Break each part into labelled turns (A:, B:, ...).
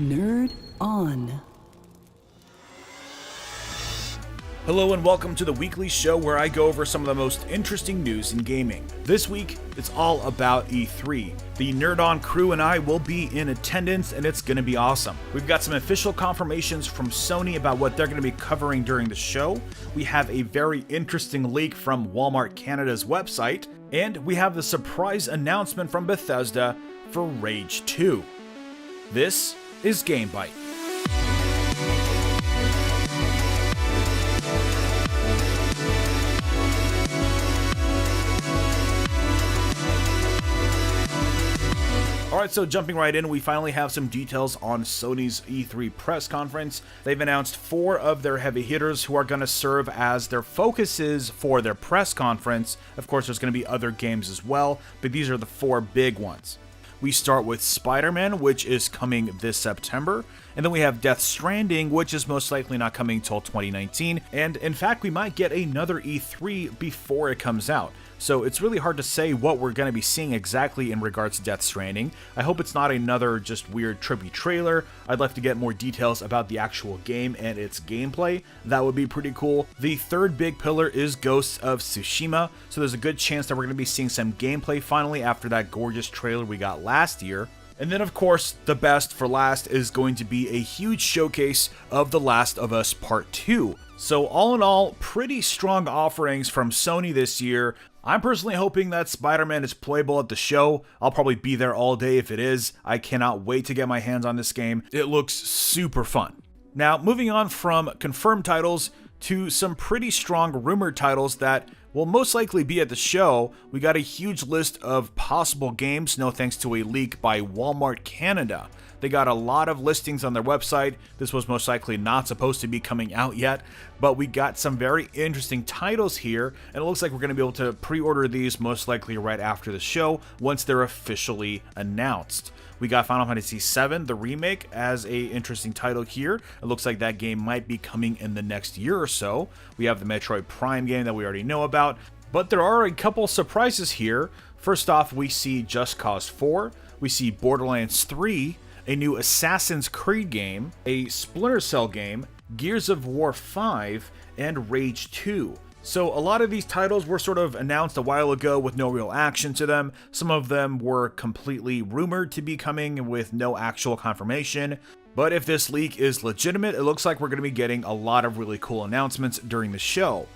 A: Nerd On.
B: Hello and welcome to the weekly show where I go over some of the most interesting news in gaming. This week, it's all about E3. The Nerd On crew and I will be in attendance and it's going to be awesome. We've got some official confirmations from Sony about what they're going to be covering during the show. We have a very interesting leak from Walmart Canada's website. And we have the surprise announcement from Bethesda for Rage 2. This is GameByte. Alright, so jumping right in, we finally have some details on Sony's E3 press conference. They've announced 4 of their heavy hitters who are going to serve as their focuses for their press conference. Of course, there's going to be other games as well, but these are the 4 big ones. We start with Spider-Man, which is coming this September, and then we have Death Stranding, which is most likely not coming until 2019, and in fact, we might get another E3 before it comes out. So it's really hard to say what we're going to be seeing exactly in regards to Death Stranding. I hope it's not another just weird trippy trailer. I'd like to get more details about the actual game and its gameplay. That would be pretty cool. The third big pillar is Ghosts of Tsushima, so there's a good chance that we're going to be seeing some gameplay finally after that gorgeous trailer we got last year. And then, of course, the best for last is going to be a huge showcase of The Last of Us Part 2. So all in all, pretty strong offerings from Sony this year. I'm personally hoping that Spider-Man is playable at the show. I'll probably be there all day if it is. I cannot wait to get my hands on this game. It looks super fun. Now, moving on from confirmed titles to some pretty strong rumored titles that will most likely be at the show. We got a huge list of possible games, no thanks to a leak by Walmart Canada. They got a lot of listings on their website. This was most likely not supposed to be coming out yet, but we got some very interesting titles here, and it looks like we're going to be able to pre-order these most likely right after the show once they're officially announced. We got Final Fantasy VII, the remake, as a interesting title here. It looks like that game might be coming in the next year or so. We have the Metroid Prime game that we already know about, but there are a couple surprises here. First off, we see Just Cause 4, we see Borderlands 3, a new Assassin's Creed game, a Splinter Cell game, Gears of War 5, and Rage 2. So a lot of these titles were sort of announced a while ago with no real action to them. Some of them were completely rumored to be coming with no actual confirmation. But if this leak is legitimate, it looks like we're going to be getting a lot of really cool announcements during the show.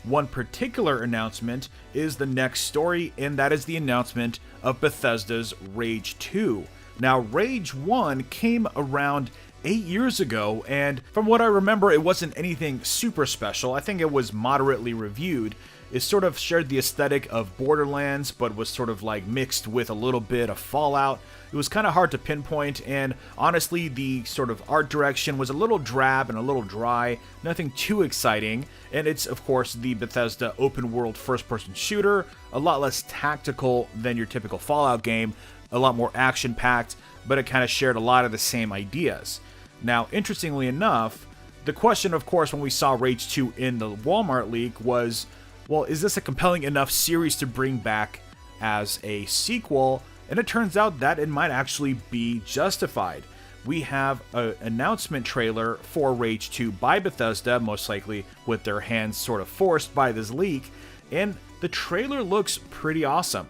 B: One particular announcement is the next story, and that is the announcement of Bethesda's Rage 2. Now, Rage 1 came around 8 years ago, and from what I remember, it wasn't anything super special. I think it was moderately reviewed. It sort of shared the aesthetic of Borderlands, but was sort of like mixed with a little bit of Fallout. It was kind of hard to pinpoint, and honestly, the sort of art direction was a little drab and a little dry, nothing too exciting. And it's, of course, the Bethesda open-world first-person shooter, a lot less tactical than your typical Fallout game, a lot more action-packed, but it kind of shared a lot of the same ideas. Now, interestingly enough, the question, of course, when we saw Rage 2 in the Walmart leak was, well, is this a compelling enough series to bring back as a sequel? And it turns out that it might actually be justified. We have an announcement trailer for Rage 2 by Bethesda, most likely with their hands sort of forced by this leak, and the trailer looks pretty awesome.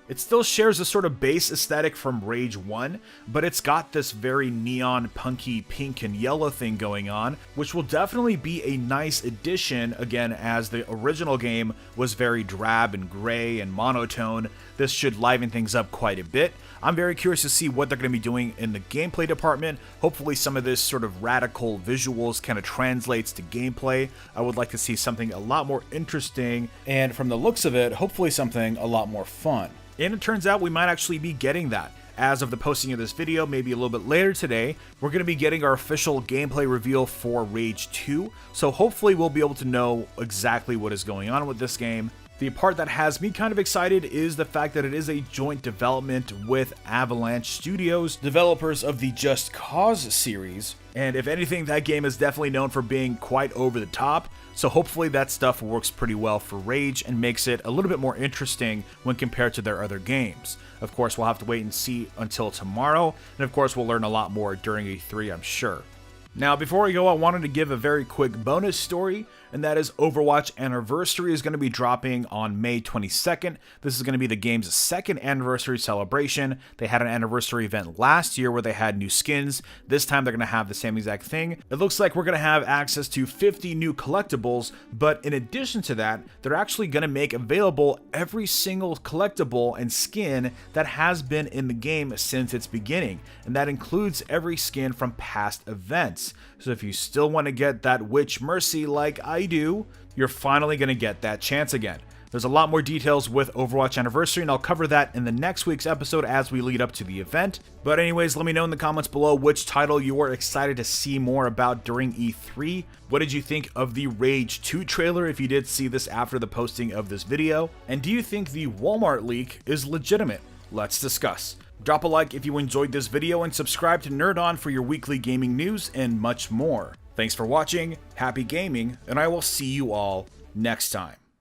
B: It still shares a sort of base aesthetic from Rage 1, but it's got this very neon, punky, pink and yellow thing going on, which will definitely be a nice addition, again, as the original game was very drab and gray and monotone. This should liven things up quite a bit. I'm very curious to see what they're going to be doing in the gameplay department. Hopefully some of this sort of radical visuals kind of translates to gameplay. I would like to see something a lot more interesting, and from the looks of it, hopefully something a lot more fun. And it turns out we might actually be getting that. As of the posting of this video, maybe a little bit later today, we're going to be getting our official gameplay reveal for Rage 2, so hopefully we'll be able to know exactly what is going on with this game. The part that has me kind of excited is the fact that it is a joint development with Avalanche Studios, developers of the Just Cause series, and if anything, that game is definitely known for being quite over the top, so hopefully that stuff works pretty well for Rage and makes it a little bit more interesting when compared to their other games. Of course, we'll have to wait and see until tomorrow, and of course we'll learn a lot more during E3, I'm sure. Now, before we go, I wanted to give a very quick bonus story, and that is Overwatch Anniversary is going to be dropping on May 22nd. This is going to be the game's second anniversary celebration. They had an anniversary event last year where they had new skins. This time they're going to have the same exact thing. It looks like we're going to have access to 50 new collectibles, but in addition to that, they're actually going to make available every single collectible and skin that has been in the game since its beginning, and that includes every skin from past events. So if you still want to get that Witch Mercy like I do, you're finally going to get that chance again. There's a lot more details with Overwatch Anniversary, and I'll cover that in the next week's episode as we lead up to the event. But anyways, let me know in the comments below which title you are excited to see more about during E3. What did you think of the Rage 2 trailer if you did see this after the posting of this video? And do you think the Walmart leak is legitimate? Let's discuss. Drop a like if you enjoyed this video and subscribe to Nerd On for your weekly gaming news and much more. Thanks for watching, happy gaming, and I will see you all next time.